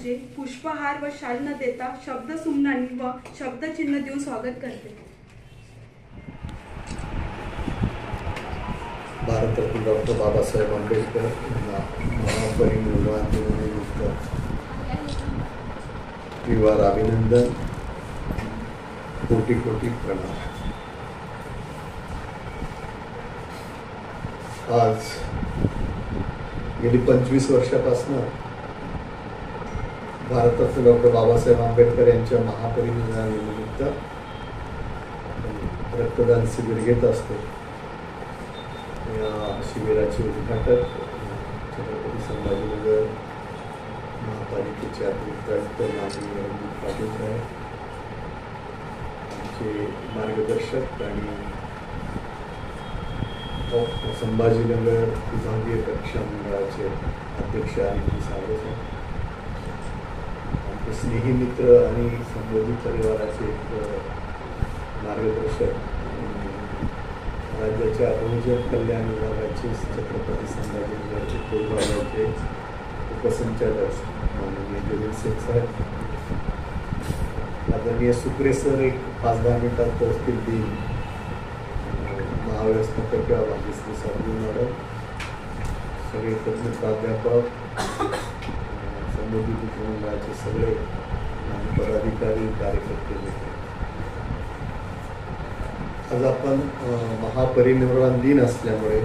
यांचे पुष्पहार व शाल न देता शब्दसुमनांनी व शब्दचिन्ह देऊन स्वागत करते. भारतरत्न डॉक्टर बाबासाहेब आंबेडकर यांना महापरिनिर्वाण दिनानिमित्त विवार अभिनंदन, कोटी कोटी प्रणाम. आज गेली 25 वर्षापासून भारतरत्न डॉक्टर बाबासाहेब आंबेडकर यांच्या महापरिनिर्वाणानिमित्त रक्तदान शिबिर घेत असतो. या शिबिराचे उद्घाटक छत्रपती संभाजीनगर महापालिकेचे अतिरिक्त आयुक्त माननीय रणजित पाटील साहेब, आमचे मार्गदर्शक आणि संभाजीनगर विभागीय कक्षा मंडळाचे अध्यक्ष आणि साहेब, आमचे स्नेही मित्र आणि संबोधी परिवाराचे मार्गदर्शक, राज्याच्या बहुजन कल्याण विभागाचे छत्रपती संभाजीनगरचे विभागाचे उपसंचालक माननीय जलील शेख साहेब, आदरणीय सुक्रे सर एक 5-10 मिनिटात पोहोचतील ती महाव्यवस्थापक भाग्यश्री साधू मॅडम, सगळे तज्ञ प्राध्यापक, संबोधी मंडळाचे सगळे पदाधिकारी, कार्यकर्ते. आज आपण महापरिनिर्वाण दिन असल्यामुळे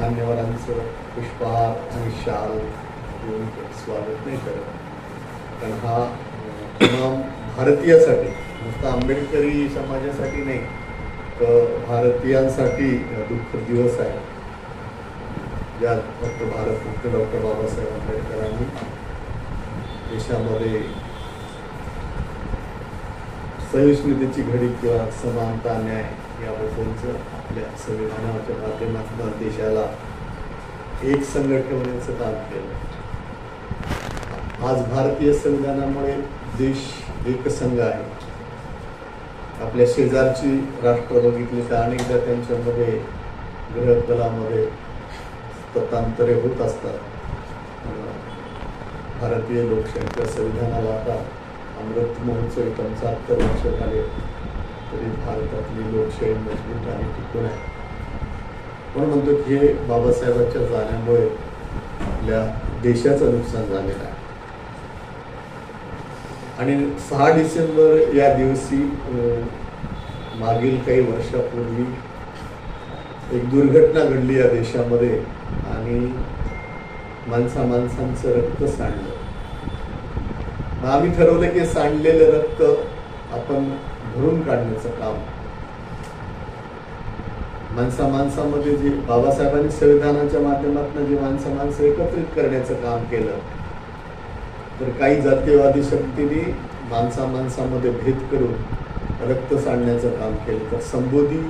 मान्यवरांचं पुष्पहार आणि शाल देऊन स्वागत नाही करत, कारण हा तमाम भारतीयासाठी, नुसता आंबेडकरी समाजासाठी नाही तर भारतीयांसाठी दुःख दिवस आहे, ज्यात फक्त भारतरत्न डॉक्टर बाबासाहेब आंबेडकरांनी देशामध्ये सहिष्णुतेची घडी किंवा समानता, न्याय याबद्दलचं आपल्या संविधानाच्या माध्यमातून देशाला एक संघ ठेवण्याचं काम केलं. आज भारतीय संविधानामुळे देश एकसंघ आहे. आपल्या शेजारची राष्ट्र बघितली तर अनेकदा त्यांच्यामध्ये ग्रहकलामध्ये स्वतंत्रे होत असतात. भारतीय लोकशाहीच्या संविधानाला आता अमृत महोत्सव 75 वर्ष झाले तरी भारतातली लोकशाही मजबूत आणि टिकून आहे. म्हणून म्हणतो की हे बाबासाहेबांच्या जाण्यामुळे आपल्या देशाचं नुकसान झालेलं आहे. आणि 6 डिसेंबर या दिवशी मागील काही वर्षापूर्वी एक दुर्घटना घडली या देशामध्ये आणि माणसांचं रक्त सांडलं. आम्ही ठरवलं की सांडलेलं रक्त आपण भरून काढण्याचं काम, माणसामध्ये जे बाबासाहेबांनी संविधानाच्या माध्यमातून जे माणसं एकत्रित करण्याचं काम केलं, तर काही जातीयवादी शक्तींनी माणसामध्ये भेद करून रक्त सांडण्याचं काम केलं. तर संबोधी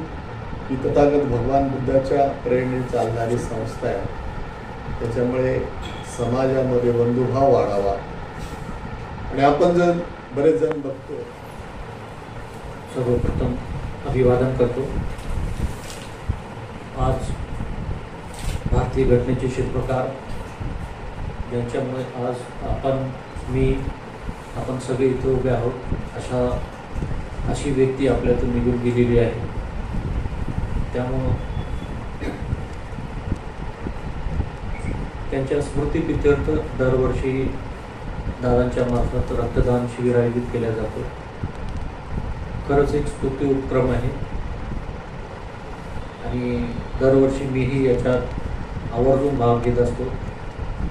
ही तथागत भगवान बुद्धाच्या प्रेरणेने चालणारी संस्था आहे. त्याच्यामुळे समाजामध्ये बंधुभाव वाढावा. आणि आपण बरेच जण बघतो, सर्वप्रथम अभिवादन करतो. आज भारतीय घटनेचे शिल्पकार ज्यांच्यामुळे आज आपण सगळे इथे उभे आहोत, अशी व्यक्ती आपल्यातून निघून गेलेली आहे. त्यामुळं त्यांच्या स्मृतिप्रित्यर्थ दरवर्षी दादांच्या मार्फत रक्तदान शिबिर आयोजित केल्या जातो. खरंच एक स्तुत्य उपक्रम आहे आणि दरवर्षी मीही याच्यात आवर्जून भाग घेत असतो.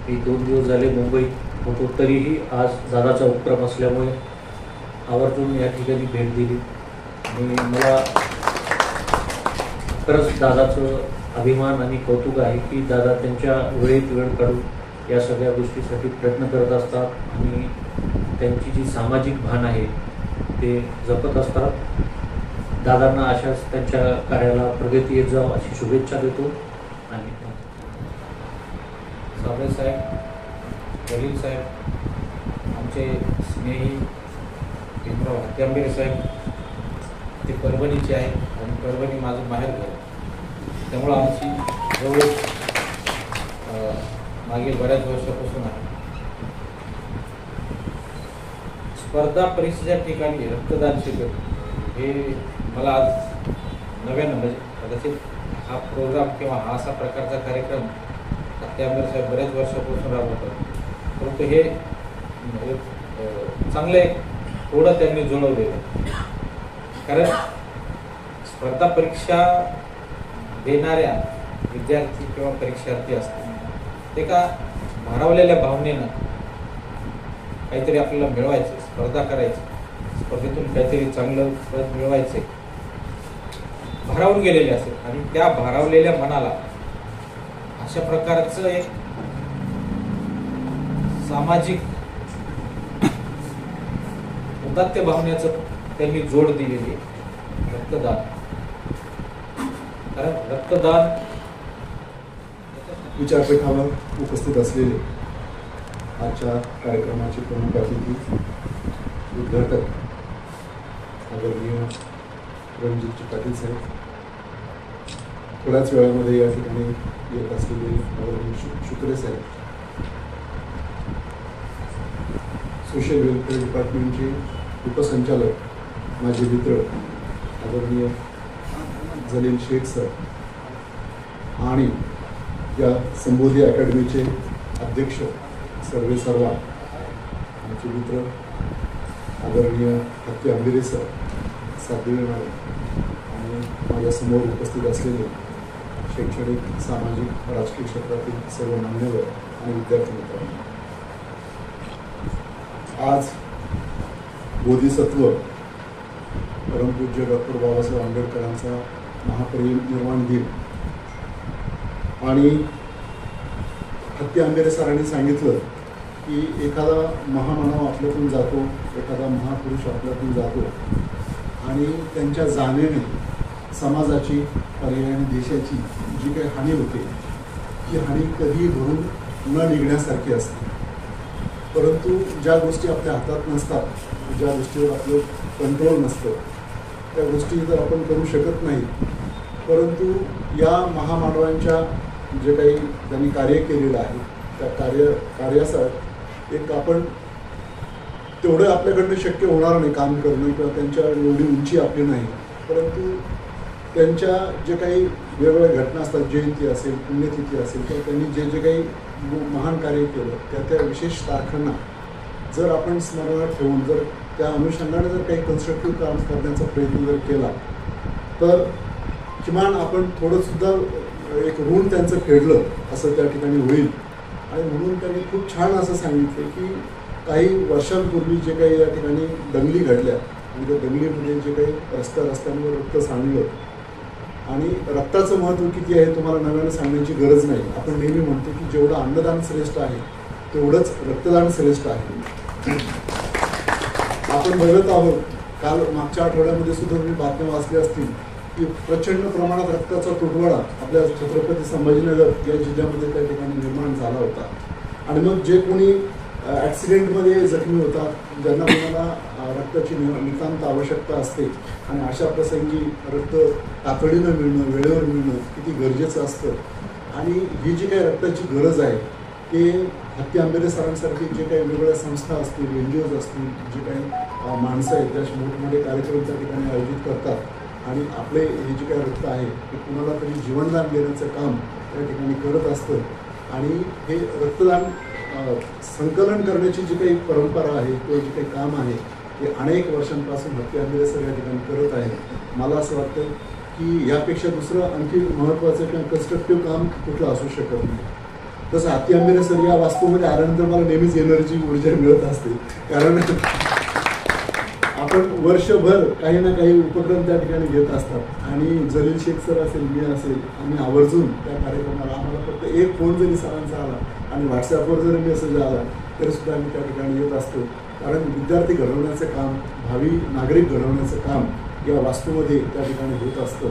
मी 2 दिवस झाले मुंबईत होतो, तरीही आज दादाचा उपक्रम असल्यामुळे आवर्जून या ठिकाणी भेट दिली आणि मला खरंच दादाचं अभिमान आणि कौतुक आहे की दादा त्यांच्या वेळेत वेळ काढून या सगळ्या गोष्टीसाठी प्रयत्न करत असतात आणि त्यांची जी सामाजिक भान आहे ते जपत असतात. दादांना अशाच त्यांच्या कार्याला प्रगती येत जावं अशी शुभेच्छा देतो. आणि साबळे साहेब, जलील साहेब, आमचे स्नेही भीमराव हत्यांबेर साहेब, ते परभणीचे आहेत आणि परभणी माझं बाहेर घर, त्यामुळं आमची जवळ मागील बऱ्याच वर्षापासून आहे. स्पर्धा परीक्षेच्या ठिकाणी रक्तदान शिबिर हे मला आज नव्यानं म्हणजे कदाचित हा प्रोग्राम किंवा हा असा प्रकारचा कार्यक्रम हत्यांबर साहेब बऱ्याच वर्षापासून राबवतात, परंतु हे चांगलं एक थोडं त्यांनी जुळवलेलं. कारण स्पर्धा परीक्षा देणाऱ्या विद्यार्थी किंवा परीक्षार्थी असतात ते का भारावलेल्या भावनेनं काहीतरी आपल्याला मिळवायचं, स्पर्धा करायची, स्पर्धेतून काहीतरी चांगलं पद मिळवायचे भारावून गेलेले असेल आणि त्या भारावलेल्या मनाला अशा प्रकारचं एक सामाजिक उदात्त भावनेचं त्यांनी जोड दिलेली आहे रक्तदान. कारण रक्तदान विचारपीठावर उपस्थित असलेले आजच्या कार्यक्रमाचे प्रमुख अतिथी उद्घाटक आदरणीय रणजित पाटील साहेब, थोड्याच वेळामध्ये या ठिकाणी येत असलेले आदरणीय शुक्रे साहेब, सोशल वेलफेअर डिपार्टमेंटचे उपसंचालक माझे मित्र आदरणीय जलील शेख सर आणि या संबोधी अकॅडमीचे अध्यक्ष सर्वे सर्वा आमचे मित्र आदरणीय हत्ती आंबेरे सर, साध्वी मॅडम आणि माझ्यासमोर उपस्थित असलेले शैक्षणिक, सामाजिक, राजकीय क्षेत्रातील सर्व मान्यवर आणि विद्यार्थी मित्रांनो, आज बोधिसत्व परमपूज्य डॉक्टर बाबासाहेब आंबेडकरांचा महापरिनिर्वाण दिन आणि हत्ती आंबेरे सरांनी सांगितलं की एखादा महामानव आपल्यातून जातो, एखादा महापुरुष आपल्यातून जातो आणि त्यांच्या जाण्याने समाजाची, पर्यायाने देशाची जी काही हानी होते ती हानी कधी भरून न निघण्यासारखी असते. परंतु ज्या गोष्टी आपल्या हातात नसतात, ज्या गोष्टीवर आपलं कंट्रोल नसतं, त्या गोष्टी तर आपण करू शकत नाही. परंतु या महामानवांच्या जे काही त्यांनी कार्य केलेलं आहे त्या कार्यासाठी एक आपण तेवढं आपल्याकडनं शक्य होणार नाही काम करणं किंवा त्यांच्या एवढी उंची आपली नाही, परंतु त्यांच्या जे काही वेगवेगळ्या घटना असतात, जयंती असेल, पुण्यतिथी असेल किंवा त्यांनी जे जे काही महान कार्य केलं त्या विशेष तारखांना जर आपण स्मरणात ठेवून जर त्या अनुषंगाने जर काही कन्स्ट्रक्टिव्ह काम करण्याचा प्रयत्न जर केला तर किमान आपण थोडंसुद्धा एक ऋण त्यांचं फेडलं असं त्या ठिकाणी होईल. आणि म्हणून त्यांनी खूप छान असं सांगितलं की काही वर्षांपूर्वी जे काही या ठिकाणी दंगली घडल्या आणि त्या दंगलीमध्ये जे काही रस्त्यांवर रक्त सांडलं आणि रक्ताचं महत्त्व किती आहे तुम्हाला नव्यानं सांगण्याची गरज नाही. आपण नेहमी म्हणतो की जेवढं अन्नदान श्रेष्ठ आहे तेवढंच रक्तदान श्रेष्ठ आहे. आपण बघत आहोत, काल मागच्या आठवड्यामध्ये सुद्धा तुम्ही बातम्या वाचल्या असतील की प्रचंड प्रमाणात रक्ताचा तुटवडा आपल्या छत्रपती संभाजीनगर या जिल्ह्यामध्ये त्या ठिकाणी निर्माण झाला होता. आणि मग जे कोणी ॲक्सिडेंटमध्ये जखमी होतात, ज्यांना कोणाला रक्ताची नितांत आवश्यकता असते आणि अशा प्रसंगी रक्त तातडीनं मिळणं, वेळेवर मिळणं किती गरजेचं असतं. आणि ही जी काही रक्ताची गरज आहे ते हत्ती आंबेरे सरांसारखी जे काही वेगवेगळ्या संस्था असतील, NGOज असतील, जे काही माणसं आहेत त्या मोठमोठे कार्यक्रम त्या ठिकाणी आयोजित करतात आणि आपले हे जे काही रक्त आहे ते कुणाला तरी जीवनदान देण्याचं काम त्या ठिकाणी करत असतं. आणि हे रक्तदान संकलन करण्याची जी काही परंपरा आहे किंवा जे काही काम आहे ते अनेक वर्षांपासून हत्ती आंबेरे सर या ठिकाणी करत आहे. मला असं वाटतं की यापेक्षा दुसरं आणखी महत्त्वाचं किंवा कन्स्ट्रक्टिव्ह काम कुठलं असू शकत नाही. तसं हत्ती आंबेरे सर या वास्तूमध्ये आल्यानंतर मला नेहमीच एनर्जी, ऊर्जा मिळत असते. कारण आपण वर्षभर काही ना काही उपक्रम त्या ठिकाणी घेत असतात आणि जलील शेख सर असेल, मी असेल, आम्ही आवर्जून त्या कार्यक्रमाला आम्हाला फक्त एक फोन जरी सरांचा आला आणि व्हॉट्सॲपवर जरी मेसेज आला तरीसुद्धा आम्ही त्या ठिकाणी येत असतो. कारण विद्यार्थी घडवण्याचं काम, भावी नागरिक घडवण्याचं काम या वास्तूमध्ये त्या ठिकाणी होत असतं.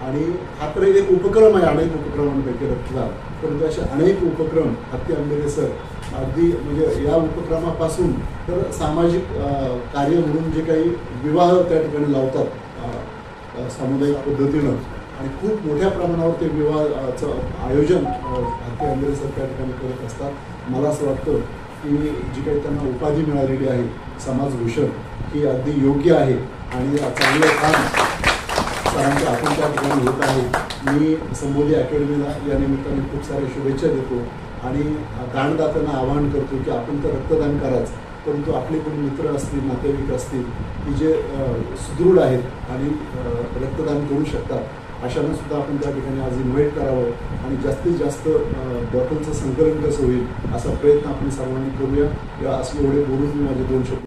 आणि हा तर एक उपक्रम आहे अनेक उपक्रमांपैकी रक्तदान, परंतु असे अनेक उपक्रम हत्ती आंबेरे सर अगदी म्हणजे या उपक्रमापासून तर सामाजिक कार्य म्हणून जे काही विवाह त्या ठिकाणी लावतात सामुदायिक पद्धतीनं आणि खूप मोठ्या प्रमाणावर ते विवाहाचं आयोजन हत्ती आंबेरे सर त्या ठिकाणी करत असतात. मला असं वाटतं की जी काही त्यांना उपाधी मिळालेली आहे समाजभूषण ही अगदी योग्य आहे आणि चांगलं काम सरांच्या आपण त्या ठिकाणी होत आहे. मी संबोधी अकॅडमीला या निमित्ताने खूप साऱ्या शुभेच्छा देतो आणि दानदात्यांना आवाहन करतो की आपण तर रक्तदान कराच, परंतु आपले कोणी मित्र असतील, नातेवाईक असतील की जे सुदृढ आहेत आणि रक्तदान करू शकतात, अशांना सुद्धा आपण त्या ठिकाणी आज इन्व्हाइट करावं आणि जास्तीत जास्त बॉटलचं संकलन कसं होईल असा प्रयत्न आपण सर्वांनी करूया. या असं एवढे बोलून मी माझे 2 शब्द